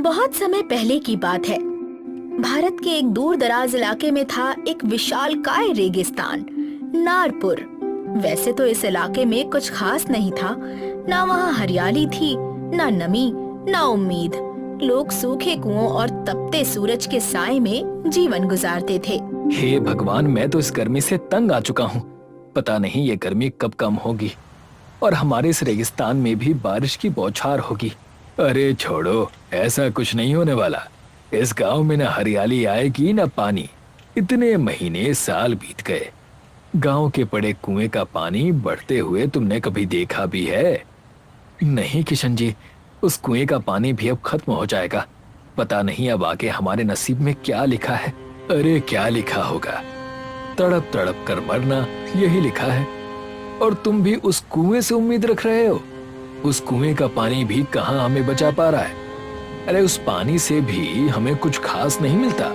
बहुत समय पहले की बात है। भारत के एक दूर दराज इलाके में था एक विशालकाय रेगिस्तान, नारपुर। वैसे तो इस इलाके में कुछ खास नहीं था, ना वहाँ हरियाली थी, ना नमी, ना उम्मीद। लोग सूखे कुओं और तपते सूरज के साए में जीवन गुजारते थे। हे भगवान, मैं तो इस गर्मी से तंग आ चुका हूँ। पता नहीं ये गर्मी कब कम होगी और हमारे इस रेगिस्तान में भी बारिश की बौछार होगी। अरे छोड़ो, ऐसा कुछ नहीं होने वाला। इस गांव में ना हरियाली आएगी ना पानी। इतने महीने साल बीत गए, गांव के बड़े कुएं का पानी बढ़ते हुए तुमने कभी देखा भी है? नहीं किशन जी, उस कुएं का पानी भी अब खत्म हो जाएगा। पता नहीं अब आगे हमारे नसीब में क्या लिखा है। अरे क्या लिखा होगा, तड़प तड़प कर मरना, यही लिखा है। और तुम भी उस कुएं से उम्मीद रख रहे हो? उस कुएं का पानी भी कहाँ हमें बचा पा रहा है। अरे उस पानी से भी हमें कुछ खास नहीं मिलता।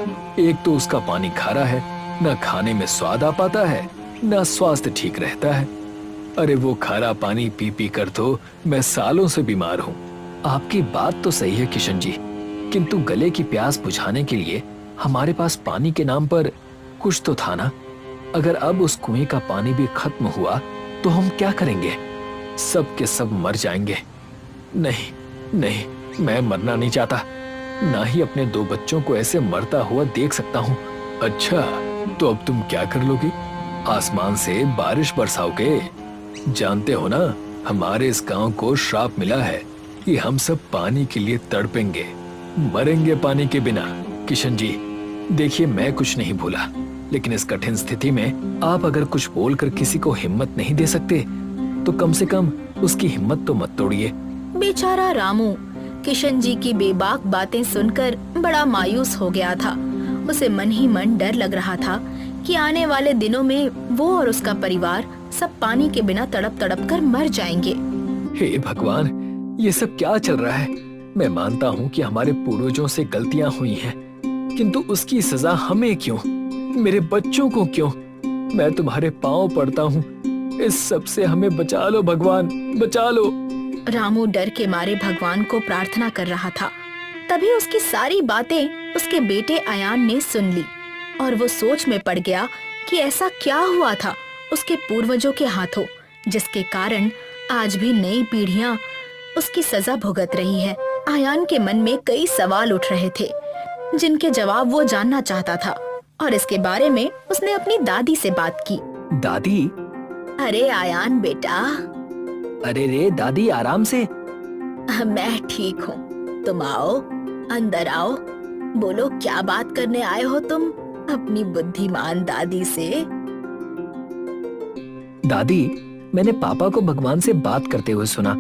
एक तो उसका पानी खारा है, ना खाने में स्वाद आ पाता है, ना स्वास्थ्य ठीक रहता है। अरे वो खारा पानी पी पी कर तो मैं सालों से बीमार हूँ। आपकी बात तो सही है किशन जी, किंतु गले की प्यास बुझाने के लिए हमारे पास पानी के नाम पर कुछ तो था ना। अगर अब उस कुएं का पानी भी खत्म हुआ तो हम क्या करेंगे? सब के सब मर जाएंगे। नहीं नहीं, मैं मरना नहीं चाहता, ना ही अपने दो बच्चों को ऐसे मरता हुआ देख सकता हूँ। अच्छा, तो अब तुम क्या कर लोगी? आसमान से बारिश बरसाओगे? जानते हो ना, हमारे इस गांव को श्राप मिला है कि हम सब पानी के लिए तड़पेंगे, मरेंगे पानी के बिना। किशन जी देखिए, मैं कुछ नहीं भूला, लेकिन इस कठिन स्थिति में आप अगर कुछ बोलकर किसी को हिम्मत नहीं दे सकते तो कम से कम उसकी हिम्मत तो मत तोड़िए। बेचारा रामू किशन जी की बेबाक बातें सुनकर बड़ा मायूस हो गया था। उसे मन ही मन डर लग रहा था कि आने वाले दिनों में वो और उसका परिवार सब पानी के बिना तड़प तड़प कर मर जाएंगे। हे भगवान, ये सब क्या चल रहा है? मैं मानता हूँ कि हमारे पूर्वजों से गलतियाँ हुई हैं, किंतु उसकी सजा हमें क्यों? मेरे बच्चों को क्यों? मैं तुम्हारे पांव पड़ता हूँ, इस सब से हमें बचा लो भगवान, बचा लो। रामू डर के मारे भगवान को प्रार्थना कर रहा था। तभी उसकी सारी बातें उसके बेटे अयान ने सुन ली और वो सोच में पड़ गया कि ऐसा क्या हुआ था उसके पूर्वजों के हाथों, जिसके कारण आज भी नई पीढ़ियां उसकी सजा भुगत रही है। अयान के मन में कई सवाल उठ रहे थे जिनके जवाब वो जानना चाहता था और इसके बारे में उसने अपनी दादी से बात की। दादी? अरे अयान बेटा। अरे रे दादी, आराम से। मैं ठीक हूँ, तुम आओ, अंदर आओ। बोलो क्या बात करने आए हो तुम अपनी बुद्धिमान दादी से? दादी, मैंने पापा को भगवान से बात करते हुए सुना।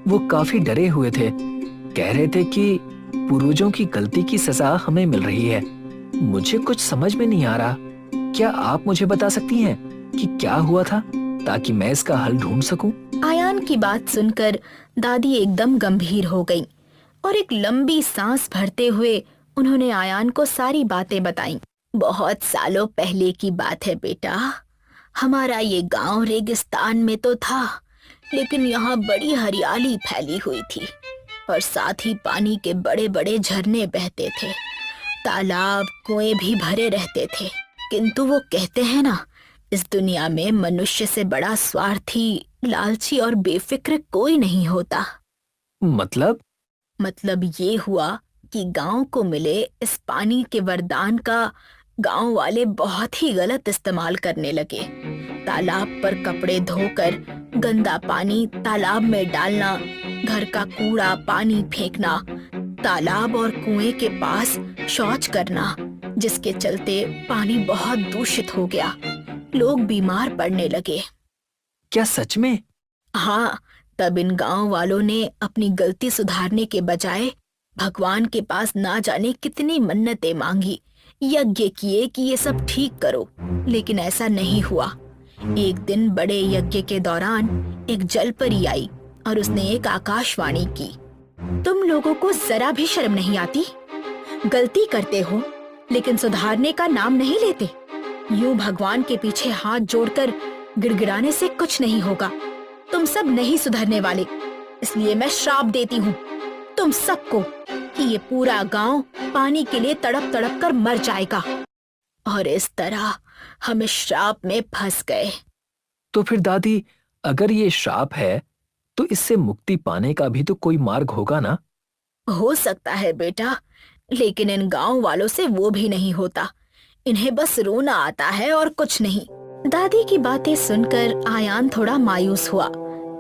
वो काफी डरे हुए थे, कह रहे थे कि पूर्वजों की गलती की सजा हमें मिल रही है। मुझे कुछ समझ में नहीं आ रहा। क्या आप मुझे बता सकती हैं कि क्या हुआ था, ताकि मैं इसका हल ढूंढ सकूं? आयान की बात सुनकर दादी एकदम गंभीर हो गईं और एक लंबी सांस भरते हुए उन्होंने आयान को सारी बातें बताईं। बहुत सालों पहले की बात है बेटा। हमारा ये गांव रेगिस्तान में तो था, लेकिन यहाँ बड़ी हरियाली फैली हुई थी और साथ ही पानी के बड़े बड़े झरने बहते थे, तालाब कुएं भी भरे रहते थे। किंतु वो कहते हैं ना, इस दुनिया में मनुष्य से बड़ा स्वार्थी, लालची और बेफिक्र कोई नहीं होता। मतलब ये हुआ कि गांव को मिले इस पानी के वरदान का गांव वाले बहुत ही गलत इस्तेमाल करने लगे। तालाब पर कपड़े धोकर गंदा पानी तालाब में डालना, घर का कूड़ा पानी फेंकना, तालाब और कुएं के पास शौच करना, जिसके चलते पानी बहुत दूषित हो गया। लोग बीमार पड़ने लगे। क्या सच में? हाँ, तब इन गांव वालों ने अपनी गलती सुधारने के बजाय भगवान के पास ना जाने कितनी मन्नतें मांगी, यज्ञ किए कि ये सब ठीक करो, लेकिन ऐसा नहीं हुआ। एक दिन बड़े यज्ञ के दौरान एक जलपरी आई और उसने एक आकाशवाणी की। तुम लोगों को जरा भी शर्म नहीं आती? गलती करते हो लेकिन सुधारने का नाम नहीं लेते। यूं भगवान के पीछे हाथ जोड़कर गिड़गिड़ाने से कुछ नहीं होगा। तुम सब नहीं सुधरने वाले, इसलिए मैं श्राप देती हूँ तुम सबको कि ये पूरा गांव पानी के लिए तड़प तड़प कर मर जाएगा और इस तरह हम इस श्राप में फंस गए। तो फिर दादी, अगर ये श्राप है तो इससे मुक्ति पाने का भी तो कोई मार्ग होगा ना? हो सकता है बेटा, लेकिन इन गांव वालों से वो भी नहीं होता। इन्हें बस रोना आता है और कुछ नहीं। दादी की बातें सुनकर आयान थोड़ा मायूस हुआ,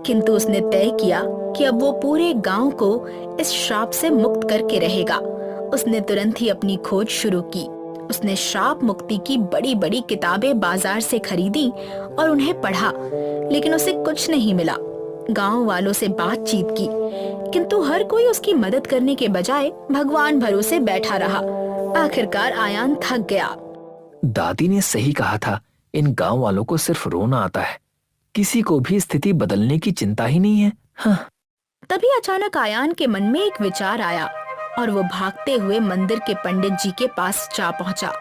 किंतु उसने तय किया कि अब वो पूरे गांव को इस श्राप से मुक्त करके रहेगा। उसने तुरंत ही अपनी खोज शुरू की। उसने श्राप मुक्ति की बड़ी बड़ी किताबें बाजार से खरीदी और उन्हें पढ़ा, लेकिन उसे कुछ नहीं मिला। गांव वालों से बातचीत की, किंतु हर कोई उसकी मदद करने के बजाय भगवान भरोसे बैठा रहा। आखिरकार आयान थक गया। दादी ने सही कहा था, इन गांव वालों को सिर्फ रोना आता है, किसी को भी स्थिति बदलने की चिंता ही नहीं है। हाँ। तभी अचानक आयान के मन में एक विचार आया और वो भागते हुए मंदिर के पंडित जी के पास जा पहुंचा,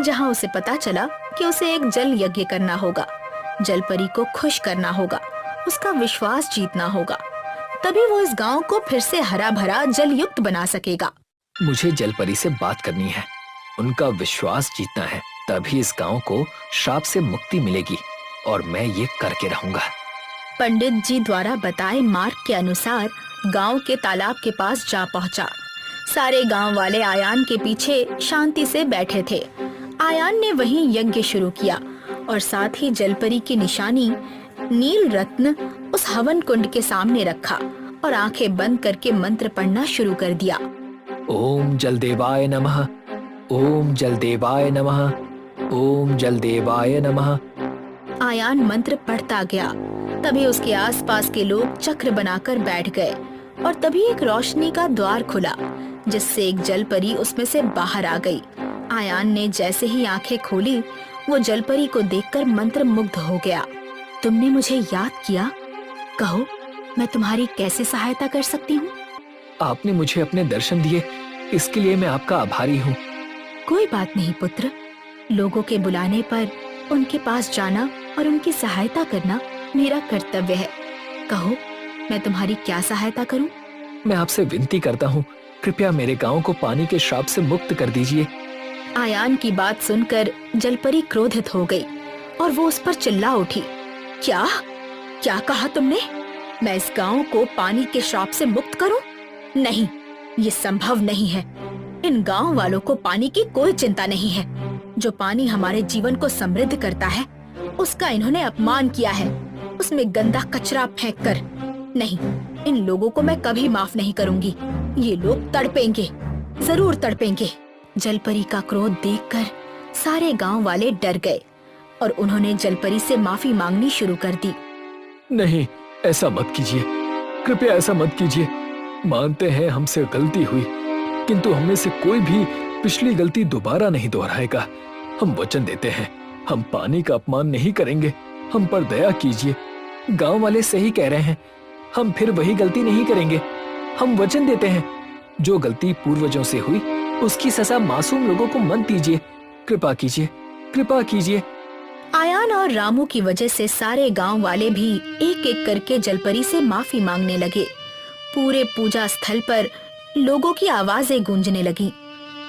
जहां उसे पता चला कि उसे एक जल यज्ञ करना होगा। जलपरी को खुश करना होगा, उसका विश्वास जीतना होगा, तभी वो इस गांव को फिर से हरा भरा जल युक्त बना सकेगा। मुझे जलपरी से बात करनी है, उनका विश्वास जीतना है, तभी इस गांव को श्राप से मुक्ति मिलेगी और मैं ये करके रहूंगा। पंडित जी द्वारा बताए मार्ग के अनुसार गांव के तालाब के पास जा पहुंचा। सारे गांव वाले आयान के पीछे शांति से बैठे थे। आयान ने वहीं यज्ञ शुरू किया और साथ ही जलपरी की निशानी नील रत्न उस हवन कुंड के सामने रखा और आंखें बंद करके मंत्र पढ़ना शुरू कर दिया। ओम जलदेवाय नमः, ओम जलदेवाय नमः, ओम जलदेवाय नमः। आयान मंत्र पढ़ता गया। तभी उसके आसपास के लोग चक्र बनाकर बैठ गए और तभी एक रोशनी का द्वार खुला, जिससे एक जलपरी उसमें से बाहर आ गई। आयान ने जैसे ही आंखें खोली, वो जलपरी को देखकर मंत्रमुग्ध हो गया। तुमने मुझे याद किया, कहो मैं तुम्हारी कैसे सहायता कर सकती हूँ? आपने मुझे अपने दर्शन दिए, इसके लिए मैं आपका आभारी हूँ। कोई बात नहीं पुत्र, लोगों के बुलाने पर उनके पास जाना और उनकी सहायता करना मेरा कर्तव्य है। कहो मैं तुम्हारी क्या सहायता करूं? मैं आपसे विनती करता हूँ, कृपया मेरे गांव को पानी के श्राप से मुक्त कर दीजिए। आयान की बात सुनकर जलपरी क्रोधित हो गई और वो उस पर चिल्ला उठी। क्या क्या कहा तुमने? मैं इस गांव को पानी के श्राप से मुक्त करूं? नहीं, ये संभव नहीं है। इन गांव वालों को पानी की कोई चिंता नहीं है। जो पानी हमारे जीवन को समृद्ध करता है, उसका इन्होंने अपमान किया है, उसमें गंदा कचरा फेंक कर। नहीं, इन लोगों को मैं कभी माफ नहीं करूंगी। ये लोग तड़पेंगे, जरूर तड़पेंगे। जलपरी का क्रोध देखकर सारे गांव वाले डर गए और उन्होंने जलपरी से माफी मांगनी शुरू कर दी। नहीं, ऐसा मत कीजिए, कृपया ऐसा मत कीजिए। मानते हैं हमसे गलती हुई, किंतु हम में से कोई भी पिछली गलती दोबारा नहीं दोहराएगा। हम वचन देते हैं, हम पानी का अपमान नहीं करेंगे। हम पर दया कीजिए। गांव वाले सही कह रहे हैं, हम फिर वही गलती नहीं करेंगे। हम वचन देते हैं, जो गलती पूर्वजों से हुई उसकी सजा मासूम लोगों को मत दीजिए। कृपा कीजिए, कृपा कीजिए। आयान और रामू की वजह से सारे गांव वाले भी एक एक करके जलपरी से माफी मांगने लगे। पूरे पूजा स्थल पर लोगों की आवाजें गूंजने लगी।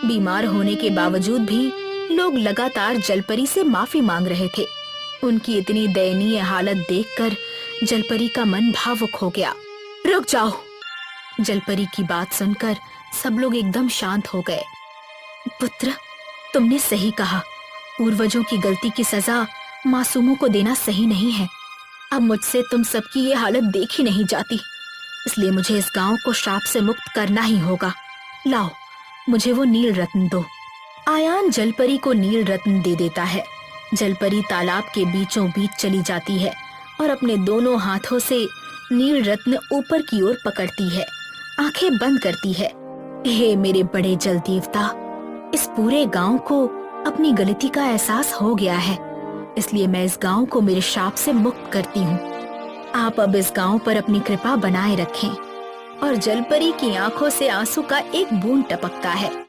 बीमार होने के बावजूद भी लोग लगातार जलपरी से माफी मांग रहे थे। उनकी इतनी दयनीय हालत देखकर जलपरी का मन भावुक हो गया। रुक जाओ। जलपरी की बात सुनकर सब लोग एकदम शांत हो गए। पुत्र, तुमने सही कहा, पूर्वजों की गलती की सजा मासूमों को देना सही नहीं है। अब मुझसे तुम सबकी ये हालत देखी नहीं जाती, इसलिए मुझे इस गांव को श्राप से मुक्त करना ही होगा। लाओ, मुझे वो नील रत्न दो। आयान जलपरी को नील रत्न दे देता है। जलपरी तालाब के बीचों बीच चली जाती है और अपने दोनों हाथों से नील रत्न ऊपर की ओर पकड़ती है, आंखें बंद करती है। हे मेरे बड़े जल देवता, इस पूरे गांव को अपनी गलती का एहसास हो गया है, इसलिए मैं इस गांव को मेरे श्राप से मुक्त करती हूँ। आप अब इस गांव पर अपनी कृपा बनाए रखें। और जलपरी की आंखों से आंसू का एक बूंद टपकता है।